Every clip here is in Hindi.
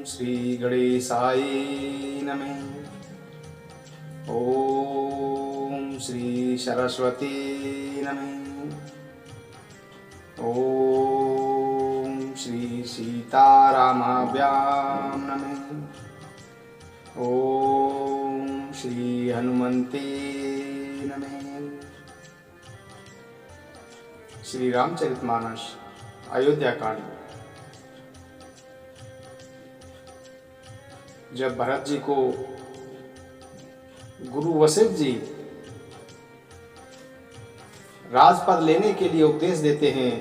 श्री गणेशाय नमः। ओम श्री सरस्वती नमः। ओम श्री सीतारामाभ्यां नमः। ओम श्री हनुमते नमः। श्री रामचरितमानस अयोध्या कांड। जब भरत जी को गुरु वशिष्ठ जी राजपद लेने के लिए उपदेश देते हैं,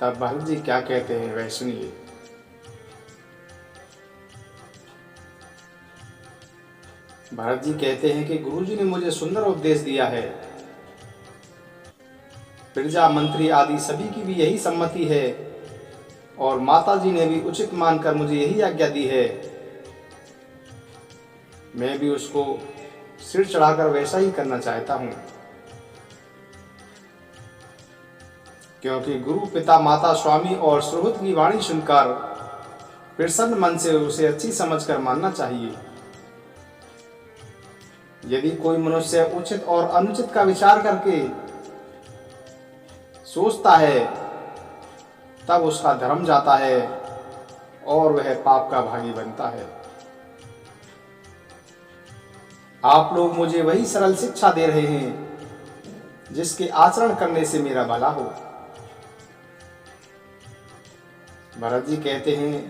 तब भरत जी क्या कहते हैं वह सुनिए। भरत जी कहते हैं कि गुरु जी ने मुझे सुंदर उपदेश दिया है। प्रजा मंत्री आदि सभी की भी यही सम्मति है और माता जी ने भी उचित मानकर मुझे यही आज्ञा दी है। मैं भी उसको सिर चढ़ाकर वैसा ही करना चाहता हूं, क्योंकि गुरु पिता माता स्वामी और सुहृद की वाणी सुनकर प्रसन्न मन से उसे अच्छी समझकर मानना चाहिए। यदि कोई मनुष्य उचित और अनुचित का विचार करके सोचता है, तब उसका धर्म जाता है और वह पाप का भागी बनता है। आप लोग मुझे वही सरल शिक्षा दे रहे हैं जिसके आचरण करने से मेरा भला हो। भरत जी कहते हैं,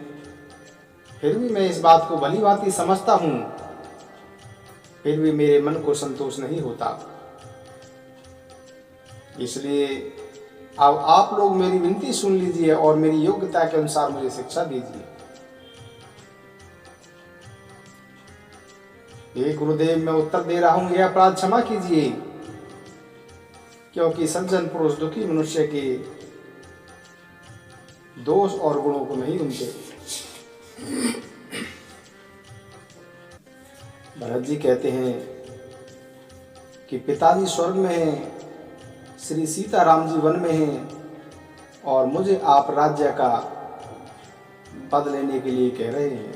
फिर भी मैं इस बात को भली भांति समझता हूं, फिर भी मेरे मन को संतोष नहीं होता। इसलिए अब आप लोग मेरी विनती सुन लीजिए और मेरी योग्यता के अनुसार मुझे शिक्षा दीजिए। हे गुरुदेव, मैं उत्तर दे रहा हूं, यह अपराध क्षमा कीजिए, क्योंकि सज्जन पुरुष दुखी मनुष्य के दोष और गुणों को नहीं उनके। भरत जी कहते हैं कि पिताजी स्वर्ग में हैं, श्री सीताराम जी वन में हैं और मुझे आप राज्य का पद लेने के लिए कह रहे हैं।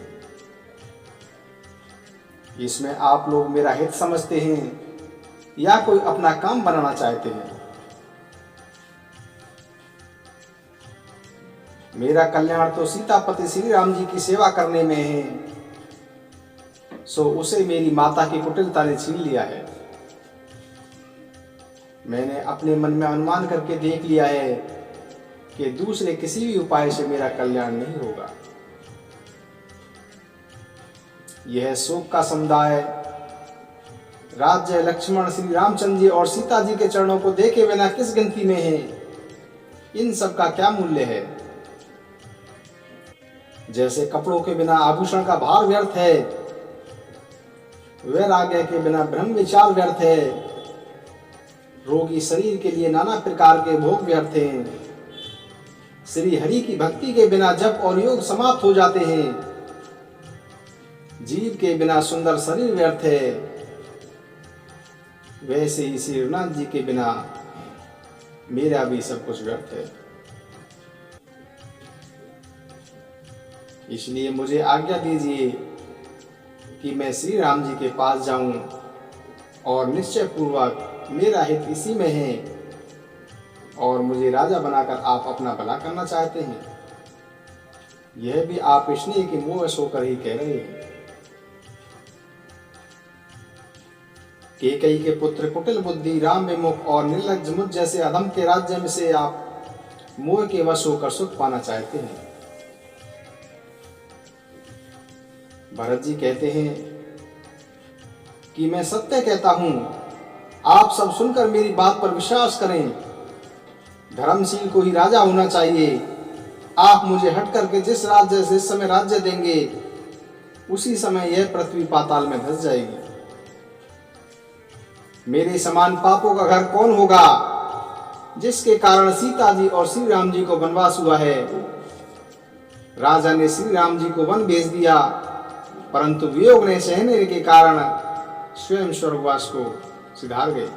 इसमें आप लोग मेरा हित समझते हैं या कोई अपना काम बनाना चाहते हैं? मेरा कल्याण तो सीतापति श्री राम जी की सेवा करने में है, सो उसे मेरी माता की कुटिलता ने छीन लिया है। मैंने अपने मन में अनुमान करके देख लिया है कि दूसरे किसी भी उपाय से मेरा कल्याण नहीं होगा। यह शोक का समुदाय राज्य लक्ष्मण श्री रामचंद्र जी और सीता जी के चरणों को देखे बिना किस गिनती में है? इन सब का क्या मूल्य है? जैसे कपड़ों के बिना आभूषण का भार व्यर्थ है, वैराग्य के बिना ब्रह्म विचार व्यर्थ है, रोगी शरीर के लिए नाना प्रकार के भोग व्यर्थ हैं, श्री हरि की भक्ति के बिना जप और योग समाप्त हो जाते हैं, जीव के बिना सुंदर शरीर व्यर्थ है, वैसे ही श्री रघुनाथ जी के बिना मेरा भी सब कुछ व्यर्थ है। इसलिए मुझे आज्ञा दीजिए कि मैं श्री राम जी के पास जाऊं और निश्चय पूर्वक मेरा हित इसी में है और मुझे राजा बनाकर आप अपना भला करना चाहते हैं। यह भी आप इसलिए कि मोहवश होकर ही कह रहे हैं। कैकेयी के पुत्र कुटिल बुद्धि, राम विमुख और निर्लज्ज मुझ जैसे अधम के राज्य में से आप मोह के वश होकर सुख पाना चाहते हैं। भरत जी कहते हैं कि मैं सत्य कहता हूं, आप सब सुनकर मेरी बात पर विश्वास करें। धर्मशील को ही राजा होना चाहिए। आप मुझे हट करके जिस राज्य से इस समय राज्य देंगे, उसी समय यह पृथ्वी पाताल में धंस जाएगी। मेरे समान पापों का घर कौन होगा, जिसके कारण सीता जी और श्री राम जी को वनवास हुआ है? राजा ने श्री राम जी को वन भेज दिया, परंतु वियोग ने सहने के कारण स्वयं स्वर्गवास को सिधार गए।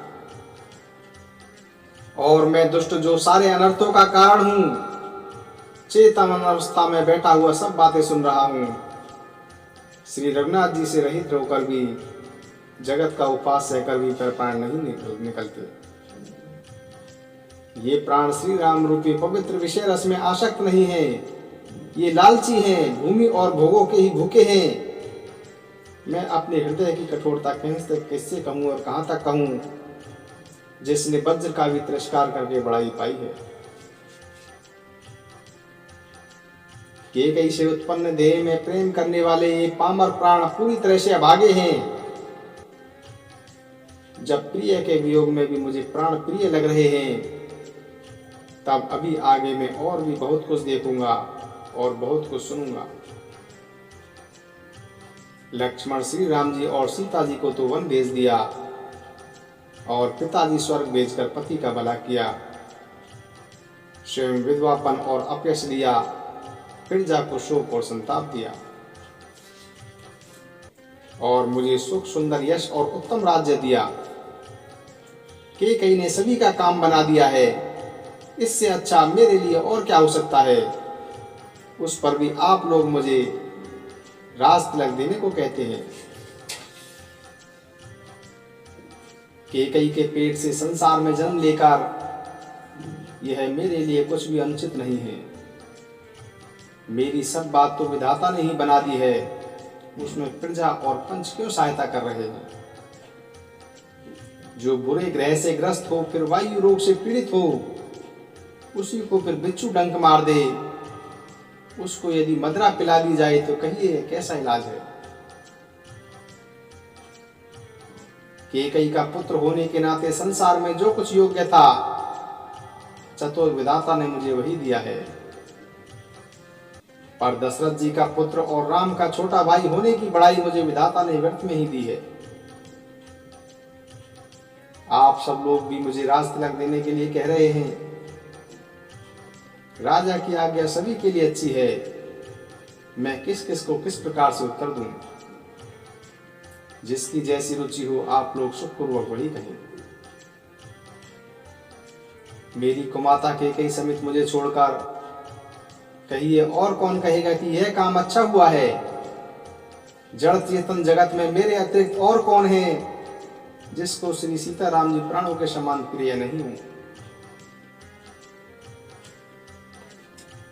और मैं दुष्ट जो सारे अनर्थों का कारण हूं, चेतन अवस्था में बैठा हुआ सब बातें सुन रहा हूँ। श्री रघुनाथ जी से रहित होकर भी, जगत का उपास सहकर भी प्राण नहीं निकलते। ये प्राण श्री राम रूपी पवित्र विषय रस में आसक्त नहीं है। ये लालची हैं, भूमि और भोगों के ही भूखे हैं। मैं अपने हृदय की कठोरता कैसे कहूँ और कहाँ तक कहूँ, जिसने वज्र का भी तिरस्कार करके बड़ाई पाई है। केकई से उत्पन्न देह में प्रेम करने वाले ये पामर प्राण पूरी तरह से अभागे हैं। जब प्रिय के वियोग में भी मुझे प्राण प्रिय लग रहे हैं, तब अभी आगे मैं और भी बहुत कुछ देखूंगा और बहुत कुछ सुनूंगा। लक्ष्मण श्री राम जी और सीता जी को तो वन भेज दिया और पिताजी स्वर्ग भेजकर पति का भला किया। स्वयं विधवापन और अपयश दिया, प्रजा को शोक और संताप दिया और मुझे सुख सुंदर यश और उत्तम राज्य दिया। केकई ने सभी का काम बना दिया है। इससे अच्छा मेरे लिए और क्या हो सकता है। उस पर भी आप लोग मुझे राज तिलक देने को कहते हैं। केकई के पेट से संसार में जन्म लेकर यह मेरे लिए कुछ भी अनुचित नहीं है। मेरी सब बात तो विधाता ने ही बना दी है। उसमें प्रजा और पंच क्यों सहायता कर रहे हैं। जो बुरे ग्रह से ग्रस्त हो, फिर वायु रोग से पीड़ित हो, उसी को फिर बिच्छू डंक मार दे। उसको यदि मदरा पिला दी जाए तो कहिए कैसा इलाज है। केकई का पुत्र होने के नाते संसार में जो कुछ योग्य था, चतुर विधाता ने मुझे वही दिया है। पर दशरथ जी का पुत्र और राम का छोटा भाई होने की बड़ाई मुझे विधाता ने व्यर्थ में ही दी है। आप सब लोग भी मुझे राज तिलक देने के लिए कह रहे हैं। राजा की आज्ञा सभी के लिए अच्छी है। मैं किस किस को किस प्रकार से उत्तर दूं। जिसकी जैसी रुचि हो आप लोग सुखपूर्वक वही कहें। मेरी कुमाता केकई समेत मुझे छोड़कर कहिए और कौन कहेगा कि यह काम अच्छा हुआ है। जड़ चेतन जगत में मेरे अतिरिक्त और कौन है जिसको श्री सीताराम जी प्राणों के समान प्रिय नहीं हो।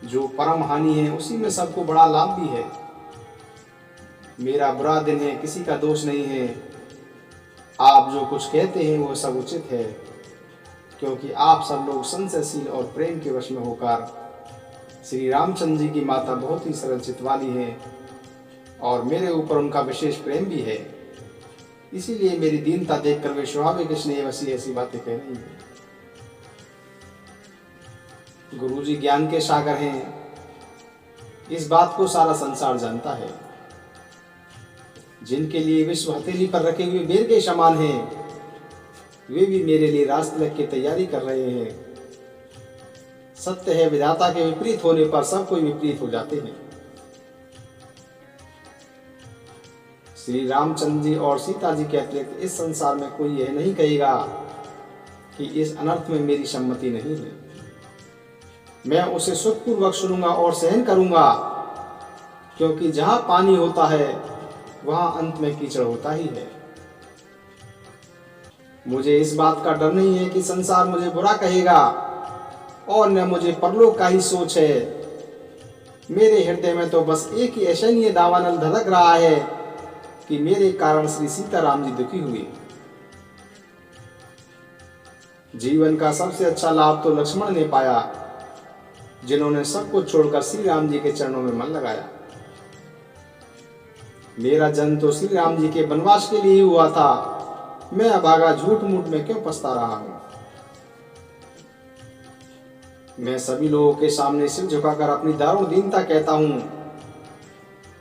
जो परम हानि है उसी में सबको बड़ा लाभ भी है। मेरा बुरा दिन है, किसी का दोष नहीं है। आप जो कुछ कहते हैं वो सब उचित है, क्योंकि आप सब लोग संशयशील और प्रेम के वश में होकर श्री रामचंद्र जी की माता बहुत ही सरल चित्त वाली है और मेरे ऊपर उनका विशेष प्रेम भी है। इसीलिए मेरी दीनता देखकर वे स्वाभाविक स्नेह वसी ऐसी बातें कह रही हैं। गुरुजी ज्ञान के सागर हैं, इस बात को सारा संसार जानता है। जिनके लिए विश्व हथेली पर रखे हुए बेर के समान हैं, वे भी मेरे लिए राज तिलक की तैयारी कर रहे हैं। सत्य है, विधाता के विपरीत होने पर सब कोई विपरीत हो जाते हैं। श्री रामचंद्र जी और सीता जी के अतिरिक्त इस संसार में कोई यह नहीं कहेगा कि इस अनर्थ में मेरी सम्मति नहीं है। मैं उसे सुखपूर्वक सुनूंगा और सहन करूंगा, क्योंकि जहां पानी होता है वहां अंत में कीचड़ होता ही है। मुझे इस बात का डर नहीं है कि संसार मुझे बुरा कहेगा और न मुझे परलोक का ही सोच है। मेरे हृदय में तो बस एक ही ऐशनीय दावानल धधक रहा है कि मेरे कारण श्री सीताराम जी दुखी हुए। जीवन का सबसे अच्छा लाभ तो लक्ष्मण ने पाया, जिन्होंने सब कुछ छोड़कर श्री राम जी के चरणों में मन लगाया। मेरा जन्म तो श्री राम जी के वनवास के लिए ही हुआ था। मैं अभागा झूठ मूठ में क्यों पछता रहा हूं। मैं सभी लोगों के सामने सिर झुकाकर अपनी दारुण दीनता कहता हूं,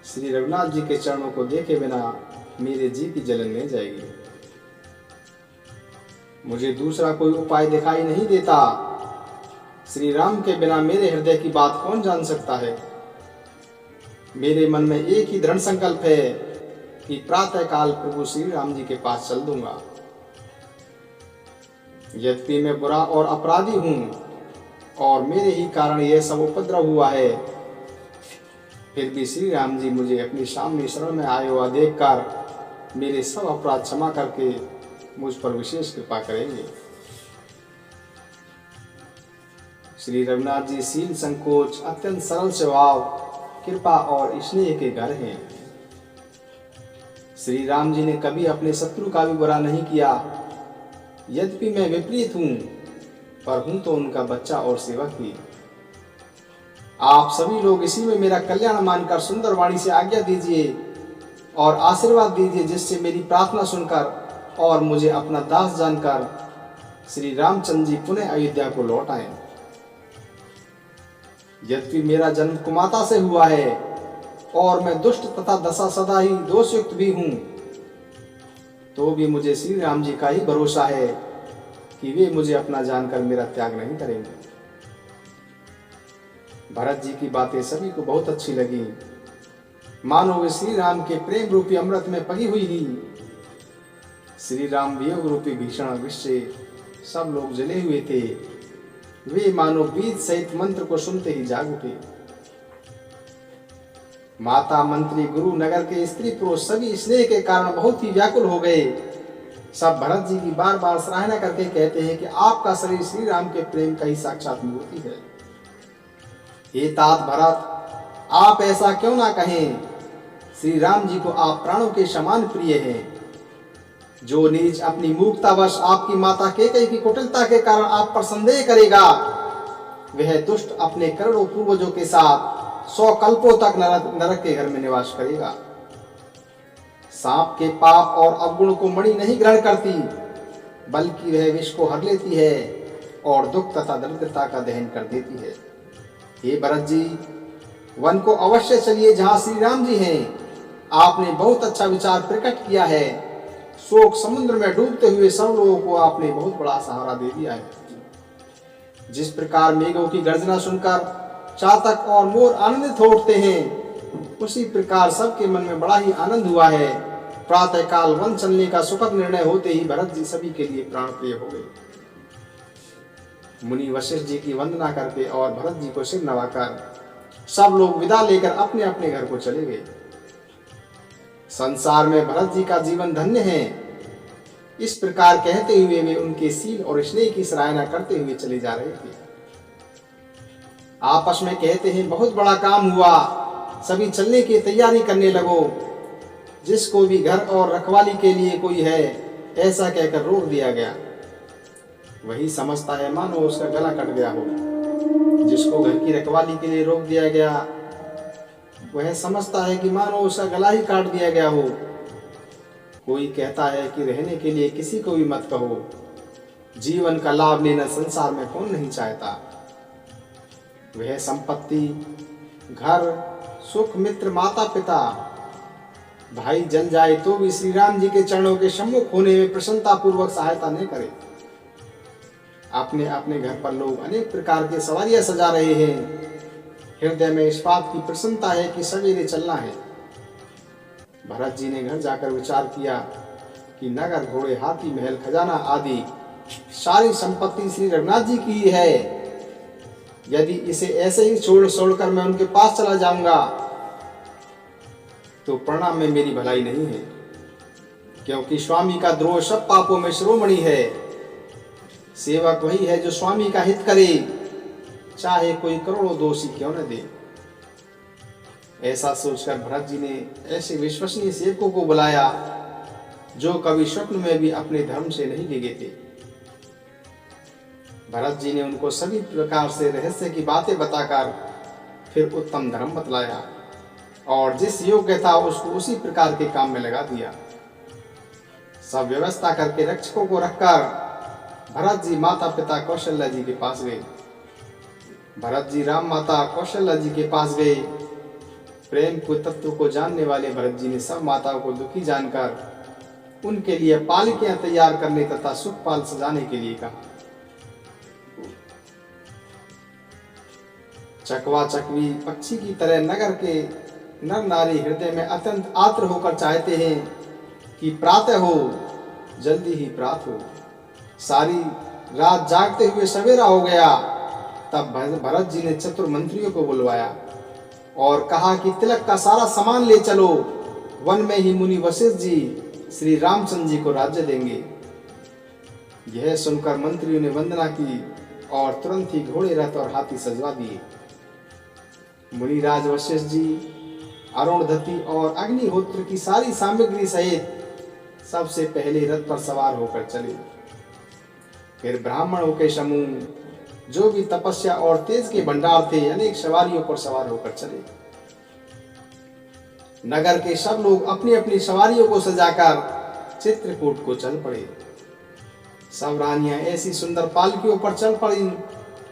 श्री रघुनाथ जी के चरणों को देखे बिना मेरे जी की जलन नहीं जाएगी। मुझे दूसरा कोई उपाय दिखाई नहीं देता। श्री राम के बिना मेरे हृदय की बात कौन जान सकता है। मेरे मन में एक ही दृढ़ संकल्प है कि प्रातः काल प्रभु श्री राम जी के पास चल दूंगा। यद्यपि मैं बुरा और अपराधी हूं, और मेरे ही कारण यह सब उपद्रव हुआ है। फिर भी श्री राम जी मुझे अपनी सामने शरण में आए हुआ देखकर मेरे सब अपराध क्षमा करके मुझ पर विशेष कृपा करेंगे। श्री रघुनाथ जी शील, संकोच, अत्यंत सरल स्वभाव, कृपा और स्नेह के घर हैं। श्री राम जी ने कभी अपने शत्रु का भी बुरा नहीं किया। यद्यपि मैं विपरीत हूं, पर हूं तो उनका बच्चा और सेवक ही। आप सभी लोग इसी में मेरा कल्याण मानकर सुंदर वाणी से आज्ञा दीजिए और आशीर्वाद दीजिए, जिससे मेरी प्रार्थना सुनकर और मुझे अपना दास जानकर श्री रामचंद्र जी पुनः अयोध्या को लौट आए। यद्यपि मेरा जन्म कुमाता से हुआ है और मैं दुष्ट तथा दशा सदा ही दोषयुक्त भी हूं, तो भी मुझे श्री राम जी का ही भरोसा है कि वे मुझे अपना जानकर मेरा त्याग नहीं करेंगे। भरत जी की बातें सभी को बहुत अच्छी लगी, मानो वे श्री राम के प्रेम रूपी अमृत में पगी हुई ही। श्री राम वियोग रूपी भीषण विष से सब लोग जले हुए थे। वे मानो बीज सहित मंत्र को सुनते ही जाग उठे। माता, मंत्री, गुरु, नगर के स्त्री पुरुष सभी स्नेह के कारण बहुत ही व्याकुल हो गए। सब भरत जी की बार बार सराहना करके कहते हैं कि आपका शरीर श्री राम के प्रेम का ही साक्षात मूर्ति है। हे तात भरत, आप ऐसा क्यों ना कहें। श्री राम जी को आप प्राणों के समान प्रिय हैं। जो नीच अपनी मूर्खतावश आपकी माता कैकेयी की कुटिलता के कारण आप पर संदेह करेगा, वह दुष्ट अपने करोड़ों पूर्वजों के साथ 100 कल्पों तक नरक के घर में निवास करेगा। सांप के पाप और अवगुण को मणि नहीं ग्रहण करती, बल्कि वह विष को हर लेती है और दुख तथा दरिद्रता का दहन कर देती है। हे भरत जी, वन को अवश्य चलिए जहां श्री राम जी हैं। आपने बहुत अच्छा विचार प्रकट किया है। शोक समुद्र में डूबते हुए सब लोगों को आपने बहुत बड़ा सहारा दे दिया है। जिस प्रकार मेघों की गर्जना सुनकर चातक और मोर आनंदित हो उठते हैं, उसी प्रकार सबके मन में बड़ा ही आनंद हुआ है। प्रातः काल वन चलने का सुखद निर्णय होते ही भरत जी सभी के लिए प्राण प्रिय हो गए। मुनि वशिष्ठ जी की वंदना करके और भरत जी को सिर नवाकर सब लोग विदा लेकर अपने अपने घर को चले गए। संसार में भरत जी का जीवन धन्य है, इस प्रकार कहते हुए वे उनके शील और स्नेह की सराहना करते हुए चले जा रहे थे। आपस में कहते हैं, बहुत बड़ा काम हुआ, सभी चलने की तैयारी करने लगो। जिसको भी घर और रखवाली के लिए कोई है, ऐसा कहकर रोक दिया गया। वही समझता है मानो उसका गला कट गया हो। जिसको घर की रखवाली के लिए रोक दिया गया, वह समझता है कि मानो उसका गला ही काट दिया गया हो। कोई कहता है कि रहने के लिए किसी को भी मत कहो। जीवन का लाभ लेना संसार में कौन नहीं चाहता। वह संपत्ति, घर, सुख, मित्र, माता पिता, भाई जल जाए तो भी श्री राम जी के चरणों के सम्मुख होने में प्रसन्नता पूर्वक सहायता नहीं करे। अपने अपने घर पर लोग अनेक प्रकार के सवारियां सजा रहे हैं। हृदय में इस बात की प्रसन्नता है कि सवेरे चलना है। भरत जी ने घर जाकर विचार किया कि नगर, घोड़े, हाथी, महल, खजाना आदि सारी संपत्ति श्री रघुनाथ जी की ही है। यदि इसे ऐसे ही छोड़कर मैं उनके पास चला जाऊंगा तो परिणाम में मेरी भलाई नहीं है, क्योंकि स्वामी का द्रोह सब पापों में शिरोमणि है। सेवक वही है जो स्वामी का हित करे, चाहे कोई करोड़ों दोषी क्यों न दे। ऐसा सोचकर भरत जी ने ऐसे विश्वसनीय सेवकों को बुलाया जो कभी स्वप्न में भी अपने धर्म से नहीं डिगे थे। भरत जी ने उनको सभी प्रकार से रहस्य की बातें बताकर फिर उत्तम धर्म बतलाया और जिस योग्य था उसको उसी प्रकार के काम में लगा दिया। सब व्यवस्था करके रक्षकों को रखकर भरत जी माता पिता कौशल्या जी के पास गए। भरत जी राम माता कौशल्या जी के पास गए। प्रेम को तत्व को जानने वाले भरत जी ने सब माताओं को दुखी जानकर उनके लिए पालिकियां तैयार करने तथा सुखपाल सजाने के लिए कहा। चकवा चकवी पक्षी की तरह नगर के नर नारी हृदय में अत्यंत आत्र होकर चाहते हैं कि प्रातः हो, जल्दी ही प्रात हो। सारी रात जागते हुए सवेरा हो गया, तब भरत जी ने चतुर मंत्रियों को बुलवाया और कहा कि तिलक का सारा सामान ले चलो, वन में ही मुनि वशिष्ठ जी श्री रामचंद्र जी को राज्य देंगे। यह सुनकर मंत्रियों ने वंदना की और तुरंत ही घोड़े, रथ और हाथी सजवा दिए। मुनिराज वशिष्ठ जी, अरुणधति और अग्निहोत्र की सारी सामग्री सहित सबसे पहले रथ पर सवार होकर चले। फिर ब्राह्मणों के समूह, जो भी तपस्या और तेज के भंडार थे, अनेक सवारियों पर सवार होकर चले। नगर के सब लोग अपनी अपनी सवारियों को सजाकर चित्रकूट को चल पड़े। सब रानियां ऐसी सुंदर पालकियों पर चल पड़ी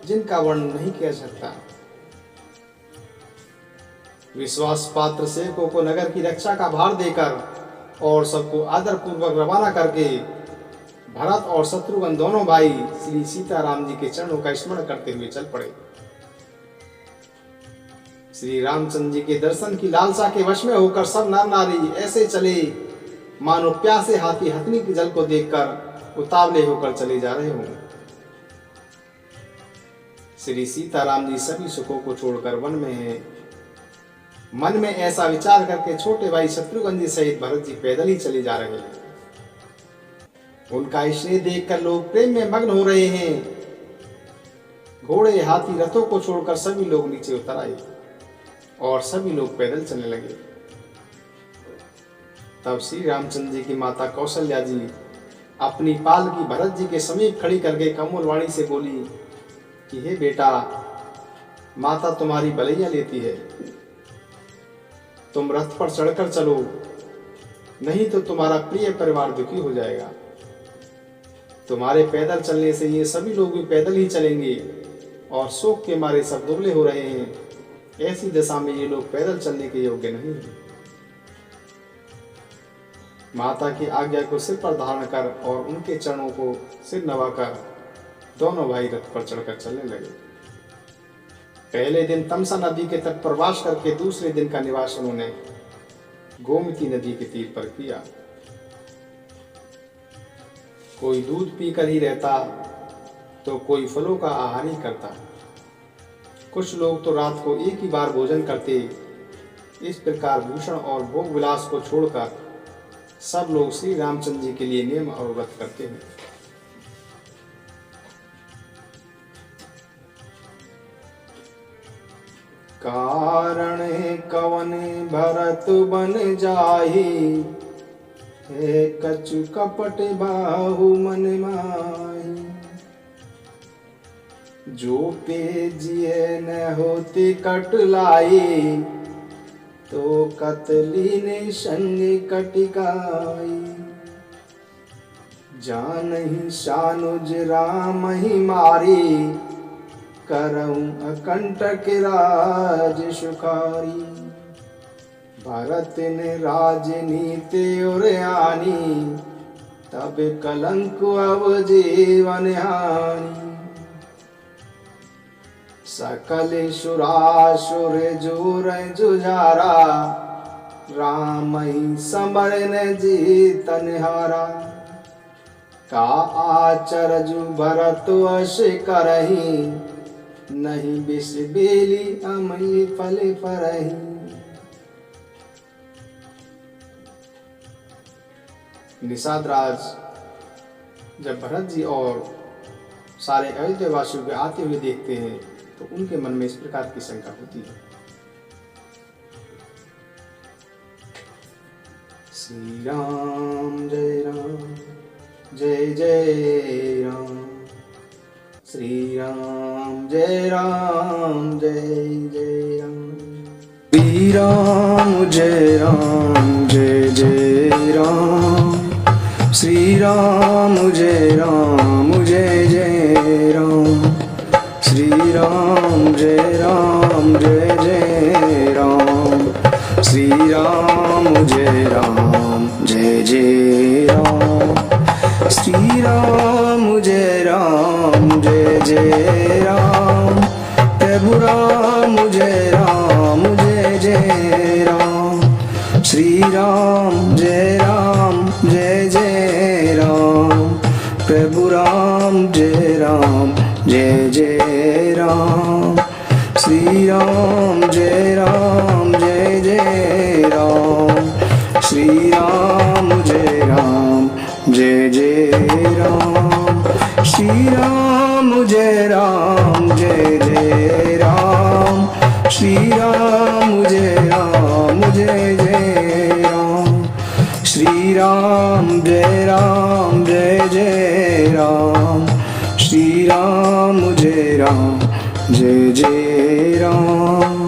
जिनका वर्णन नहीं किया सकता। विश्वास पात्र सेवकों को नगर की रक्षा का भार देकर और सबको आदर पूर्वक रवाना करके भरत और शत्रुघ्न दोनों भाई श्री सीताराम जी के चरणों का स्मरण करते हुए चल पड़े। श्री रामचंद्र जी के दर्शन की लालसा के वश में होकर सब नर नारी ऐसे चले मानो प्यासे हाथी हथनी के जल को देखकर उतावले होकर चले जा रहे हों। श्री सीताराम जी सभी सुखों को छोड़कर वन में हैं। मन में ऐसा विचार करके छोटे भाई शत्रुघ्न जी सहित भरत जी पैदल ही चले जा रहे हैं। उनका स्नेह देखकर लोग प्रेम में मग्न हो रहे हैं। घोड़े, हाथी, रथों को छोड़कर सभी लोग नीचे उतर आए और सभी लोग पैदल चलने लगे। तब श्री रामचंद्र जी की माता कौशल्या जी अपनी पालकी भरत जी के समीप खड़ी करके कोमल वाणी से बोली कि हे बेटा, माता तुम्हारी बलैया लेती है, तुम रथ पर चढ़कर चलो, नहीं तो तुम्हारा प्रिय परिवार दुखी हो जाएगा। तुम्हारे पैदल चलने से ये सभी लोग भी पैदल ही चलेंगे और शोक के मारे सब दुबले हो रहे हैं। ऐसी दशा में ये लोग पैदल चलने के योग्य नहीं है। माता की आज्ञा को सिर पर धारण कर और उनके चरणों को सिर नवाकर दोनों भाई रथ पर चढ़कर चलने लगे। पहले दिन तमसा नदी के तट पर वास करके दूसरे दिन का निवास उन्होंने गोमती नदी के तीर पर किया। कोई दूध पीकर ही रहता तो कोई फलों का आहार ही करता। कुछ लोग तो रात को एक ही बार भोजन करते। इस प्रकार भूषण और भोग विलास को छोड़कर सब लोग श्री रामचंद्र जी के लिए नियम और व्रत करते हैं। कारण कवन भरत बन जाहि, हे कछु कपट बाहु मन माही। जो पे जिए न होते कट लाई, तो कतली ने संग कटिकाई। जानहि सानुज राम ही मारी, करऊं अकंटक राज सुखारी। भरत ने राजनीति और आनी, तब कलंक अब जीवन हानि। सकल सुरासुर जोर जुझारा, राम ही समरन जीतन हारा। का आचरजु भरत वश करही, नहीं विष बेली अमली फल फरही। निषाद राज जब भरत जी और सारे अयोध्या वासियों के आते हुए देखते हैं तो उनके मन में इस प्रकार की शंका होती है। श्री राम जय राम, जय जय राम। श्री राम जय राम, जय जय राम। श्री राम जय राम, जय जय राम। श्री राम जय राम, जय जय राम। श्री राम जय राम, जय जय राम। श्री राम जय राम, जय जय राम। श्री राम जय राम, जय जय राम। प्रभु राम जय राम, जय जय राम। श्री राम जय राम, जय जय राम। प्रभु राम जय राम, जय जय राम। श्री राम जय राम जय जय राम। श्री राम जय राम जय जय राम। श्री राम जय राम जय जय राम। श्री राम जय राम जय जय राम। श्री राम जय राम जय जय राम। श्री राम जय राम जय जय राम।